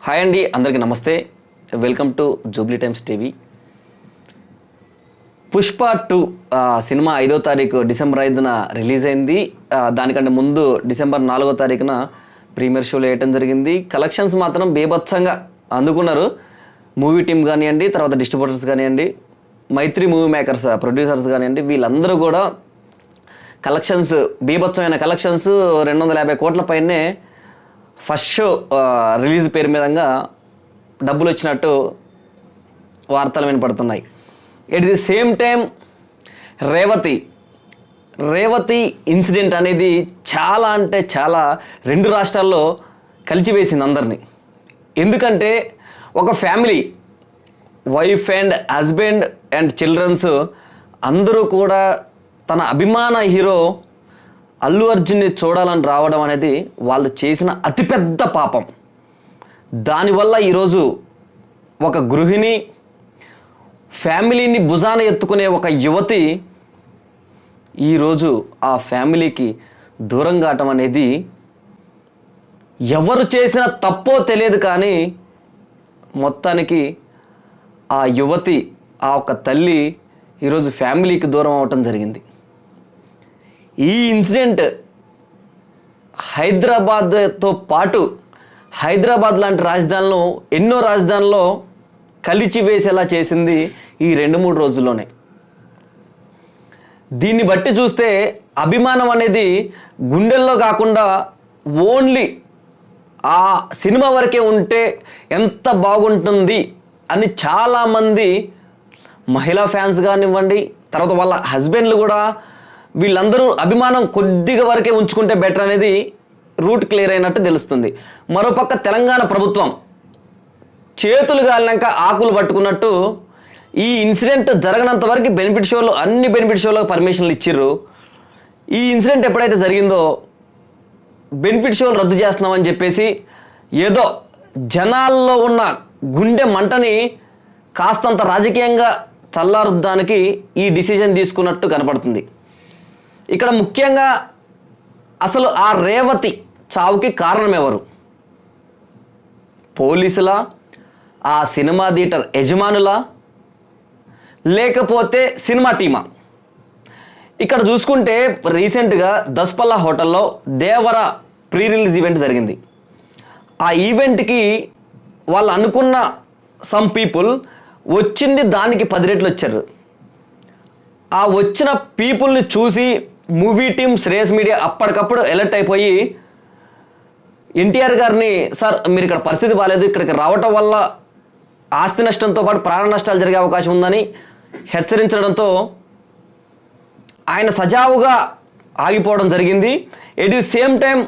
Hi అండి, అందరికీ నమస్తే. Welcome to Jubilee times TV. Pushpa 2 cinema 5వ తారీఖు డిసెంబర్ 5న రిలీజ్ అయింది. దానికంటే ముందు డిసెంబర్ 4వ తారీఖున ప్రీమియర్ షోలో వేయటం జరిగింది. కలెక్షన్స్ మాత్రం బేభత్సంగా అందుకున్నారు. మూవీ టీమ్ కానివ్వండి, తర్వాత డిస్ట్రిబ్యూటర్స్ కానివ్వండి, మైత్రి మూవీ మేకర్స్ ప్రొడ్యూసర్స్ కానివ్వండి, వీళ్ళందరూ కూడా కలెక్షన్స్ బీభత్సమైన కలెక్షన్స్ 250 కోట్ల పైనే ఫస్ట్ షో రిలీజ్ పేరు మీదంగా డబ్బులు వచ్చినట్టు వార్తలు వినపడుతున్నాయి. At the same time Revathi incident అనేది చాలా అంటే చాలా 2 రాష్ట్రాల్లో కలిచివేసింది అందరినీ. ఎందుకంటే ఒక family, wife and husband and childrens అందరూ కూడా తన అభిమాన హీరో అల్లు అర్జున్ని చూడాలని రావడం అనేది వాళ్ళు చేసిన అతిపెద్ద పాపం. దానివల్ల ఈరోజు ఒక గృహిణి, ఫ్యామిలీని భుజాన ఎత్తుకునే ఒక యువతి ఈరోజు ఆ ఫ్యామిలీకి దూరం కావటం అనేది ఎవరు చేసిన తప్పో తెలియదు, కానీ మొత్తానికి ఆ యువతి, ఆ ఒక తల్లి ఈరోజు ఫ్యామిలీకి దూరం అవటం జరిగింది. ఈ ఇన్సిడెంట్ హైదరాబాద్తో పాటు హైదరాబాద్ లాంటి రాజధానిలో ఎన్నో రాజధానుల్లో కలిచివేసేలా చేసింది ఈ 2-3 రోజుల్లోనే. దీన్ని బట్టి చూస్తే అభిమానం అనేది గుండెల్లో కాకుండా ఓన్లీ ఆ సినిమా వరకే ఉంటే ఎంత బాగుంటుంది అని చాలామంది మహిళా ఫ్యాన్స్ కానివ్వండి, తర్వాత వాళ్ళ హస్బెండ్లు కూడా వీళ్ళందరూ అభిమానం కొద్దిగా వరకే ఉంచుకుంటే బెటర్ అనేది రూట్ క్లియర్ అయినట్టు తెలుస్తుంది. మరోపక్క తెలంగాణ ప్రభుత్వం చేతులు గాలినాక ఆకులు పట్టుకున్నట్టు ఈ ఇన్సిడెంట్ జరగనంత వరకు అన్ని బెనిఫిట్ షోలకు పర్మిషన్లు ఇచ్చిర్రు. ఈ ఇన్సిడెంట్ ఎప్పుడైతే జరిగిందో బెనిఫిట్ షోలు రద్దు చేస్తున్నామని చెప్పేసి ఏదో జనాల్లో ఉన్న గుండె మంటని కాస్తంత రాజకీయంగా చల్లారుద్దానికి ఈ డిసిజన్ తీసుకున్నట్టు కనపడుతుంది. ఇక్కడ ముఖ్యంగా అసలు ఆ రేవతి చావుకి కారణం ఎవరు? పోలీసులా, ఆ సినిమా థియేటర్ యజమానులా, లేకపోతే సినిమా టీమా? ఇక్కడ చూసుకుంటే రీసెంట్గా దస్పల్లా హోటల్లో దేవర ప్రీ రిలీజ్ ఈవెంట్ జరిగింది. ఆ ఈవెంట్కి వాళ్ళు అనుకున్న సమ్ పీపుల్ వచ్చింది దానికి 10 రెట్లు వచ్చారు. ఆ వచ్చిన పీపుల్ని చూసి మూవీ టీమ్, శ్రేయస్ మీడియా అప్పటికప్పుడు అలర్ట్ అయిపోయి ఎన్టీఆర్ గారిని, సార్ మీరు ఇక్కడ పరిస్థితి బాగాలేదు, ఇక్కడికి రావటం వల్ల ఆస్తి నష్టంతో పాటు ప్రాణ నష్టాలు జరిగే అవకాశం ఉందని హెచ్చరించడంతో ఆయన సజావుగా ఆగిపోవడం జరిగింది. ఎట్ ది సేమ్ టైం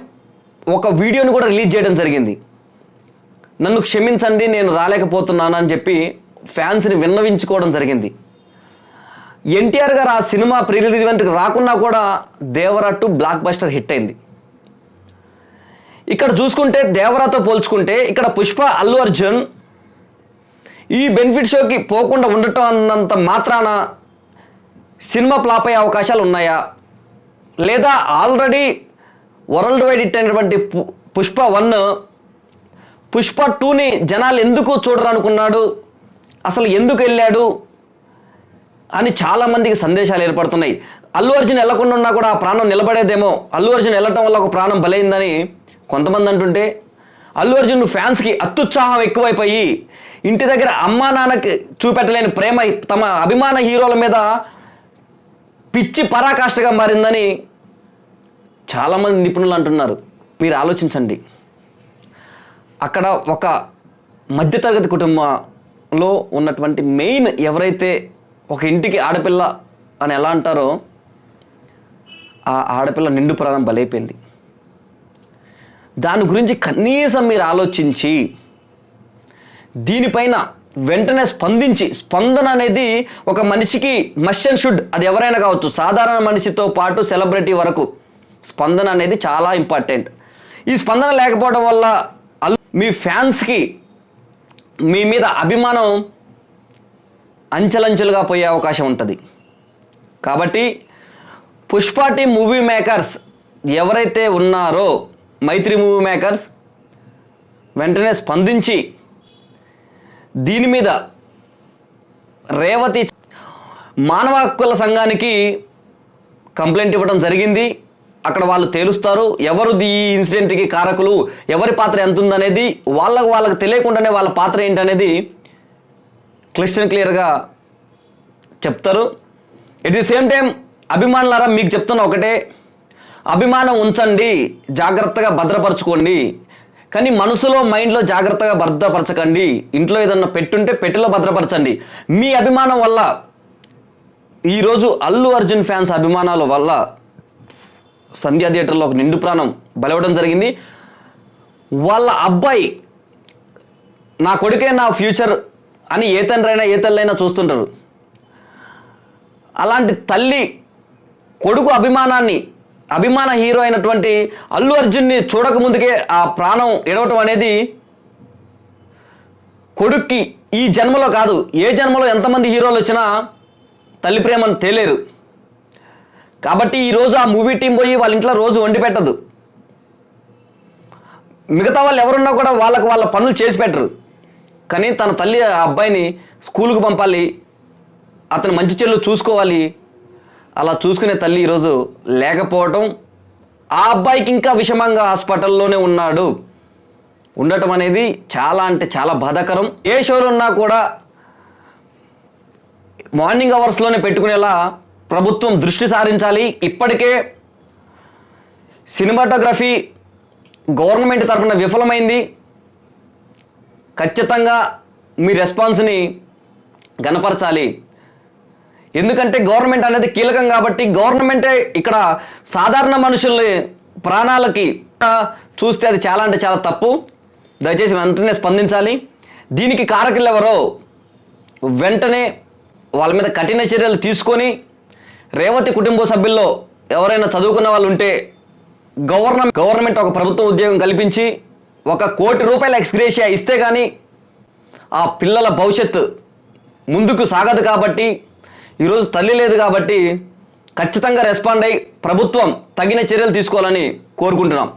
ఒక వీడియోని కూడా రిలీజ్ చేయడం జరిగింది. నన్ను క్షమించండి, నేను రాలేకపోతున్నాను అని చెప్పి ఫ్యాన్స్ని విన్నవించుకోవడం జరిగింది. ఎన్టీఆర్ గారు ఆ సినిమా ప్రీ రిలీజ్ ఈవెంట్కి రాకున్నా కూడా దేవరా 2 బ్లాక్ బస్టర్ హిట్ అయింది. ఇక్కడ చూసుకుంటే దేవరాతో పోల్చుకుంటే ఇక్కడ పుష్ప, అల్లు అర్జున్ ఈ బెనిఫిట్ షోకి పోకుండా ఉండటం అన్నంత మాత్రాన సినిమా ఫ్లాప్ అయ్యే అవకాశాలు ఉన్నాయా? లేదా ఆల్రెడీ వరల్డ్ వైడ్ హిట్ అయినటువంటి పుష్ప 1, పుష్ప 2ని జనాలు ఎందుకు చూడరనుకున్నాడు, అసలు ఎందుకు వెళ్ళాడు అని చాలామందికి సందేశాలు ఏర్పడుతున్నాయి. అల్లు అర్జున్ వెళ్లకుండా ఉన్నా కూడా ఆ ప్రాణం నిలబడేదేమో, అల్లు అర్జున్ వెళ్ళటం వల్ల ఒక ప్రాణం బలైందని కొంతమంది అంటుంటే, అల్లు అర్జున్ ఫ్యాన్స్కి అత్యుత్సాహం ఎక్కువైపోయి ఇంటి దగ్గర అమ్మా నాన్నకి చూపెట్టలేని ప్రేమ తమ అభిమాన హీరోల మీద పిచ్చి పరాకాష్ఠగా మారిందని చాలామంది నిపుణులు అంటున్నారు. మీరు ఆలోచించండి, అక్కడ ఒక మధ్యతరగతి కుటుంబంలో ఉన్నటువంటి మెయిన్ ఎవరైతే ఒక ఇంటికి ఆడపిల్ల అని ఎలా అంటారో, ఆ ఆడపిల్ల నిండు ప్రాణం బలైపోయింది. దాని గురించి కనీసం మీరు ఆలోచించి దీనిపైన వెంటనే స్పందన అనేది ఒక మనిషికి మస్ట్ అండ్ షుడ్, అది ఎవరైనా కావచ్చు, సాధారణ మనిషితో పాటు సెలబ్రిటీ వరకు స్పందన అనేది చాలా ఇంపార్టెంట్. ఈ స్పందన లేకపోవడం వల్ల మీ ఫ్యాన్స్కి మీ మీద అభిమానం అంచెలంచెలుగా పోయే అవకాశం ఉంటుంది. కాబట్టి పుష్ప టీమ్ మూవీ మేకర్స్ ఎవరైతే ఉన్నారో మైత్రి మూవీ మేకర్స్ వెంటనే స్పందించి దీని మీద రేవతి మానవ హక్కుల సంఘానికి కంప్లైంట్ ఇవ్వడం జరిగింది. అక్కడ వాళ్ళు తేలుస్తారు ఎవరు ఈ ఇన్సిడెంట్కి కారకులు, ఎవరి పాత్ర ఎంత ఉందనేది వాళ్ళకు తెలియకుండానే వాళ్ళ పాత్ర ఏంటనేది క్లియర్గా చెప్తారు. ఎట్ ది సేమ్ టైం అభిమానులారా, మీకు చెప్తున్న ఒకటే, అభిమానం ఉంచండి, జాగ్రత్తగా భద్రపరచుకోండి, కానీ మనసులో మైండ్లో జాగ్రత్తగా భద్రపరచకండి. ఇంట్లో ఏదన్నా పెట్టుంటే పెట్టెలో భద్రపరచండి. మీ అభిమానం వల్ల ఈరోజు అల్లు అర్జున్ ఫ్యాన్స్ అభిమానాల వల్ల సంధ్యా థియేటర్లో ఒక నిండు ప్రాణం బలవడం జరిగింది. వాళ్ళ అబ్బాయి నా కొడుకే నా ఫ్యూచర్ అని ఏ తండ్రైనా ఏ తల్లైనా చూస్తుంటారు. అలాంటి తల్లి కొడుకు అభిమాన హీరో అయినటువంటి అల్లు అర్జున్ని చూడకముందుకే ఆ ప్రాణం ఎడవటం అనేది కొడుక్కి ఈ జన్మలో కాదు, ఏ జన్మలో ఎంతమంది హీరోలు వచ్చినా తల్లి ప్రేమను తేలేరు. కాబట్టి ఈరోజు ఆ మూవీ టీం పోయి వాళ్ళ ఇంట్లో రోజు వండి పెట్టదు. మిగతా వాళ్ళు ఎవరున్నా కూడా వాళ్ళ పనులు చేసి పెట్టరు. కానీ తన తల్లి ఆ అబ్బాయిని స్కూల్కి పంపాలి, అతను మంచి చెల్లు చూసుకోవాలి. అలా చూసుకునే తల్లి ఈరోజు లేకపోవటం, ఆ అబ్బాయికి ఇంకా విషమంగా హాస్పిటల్లోనే ఉండటం అనేది చాలా అంటే చాలా బాధాకరం. ఏ షోలో ఉన్నా కూడా మార్నింగ్ అవర్స్లోనే పెట్టుకునేలా ప్రభుత్వం దృష్టి సారించాలి. ఇప్పటికే సినిమాటోగ్రఫీ గవర్నమెంట్ తరఫున విఫలమైంది. ఖచ్చితంగా మీ రెస్పాన్స్ని గణపరచాలి. ఎందుకంటే గవర్నమెంట్ అనేది కీలకం కాబట్టి, గవర్నమెంటే ఇక్కడ సాధారణ మనుషుల ప్రాణాలకి చూస్తే అది చాలా అంటే చాలా తప్పు. దయచేసి వెంటనే స్పందించాలి. దీనికి కారకులు ఎవరో వెంటనే వాళ్ళ మీద కఠిన చర్యలు తీసుకొని, రేవతి కుటుంబ సభ్యుల్లో ఎవరైనా చదువుకున్న వాళ్ళు ఉంటే గవర్నమెంట్ ఒక ప్రభుత్వ ఉద్యోగం కల్పించి ₹1 కోటి ఎక్స్గ్రేషియా ఇస్తే కానీ ఆ పిల్లల భవిష్యత్తు ముందుకు సాగదు. కాబట్టి ఈరోజు తల్లి లేదు కాబట్టి ఖచ్చితంగా రెస్పాండ్ అయ్యి ప్రభుత్వం తగిన చర్యలు తీసుకోవాలని కోరుకుంటున్నాం.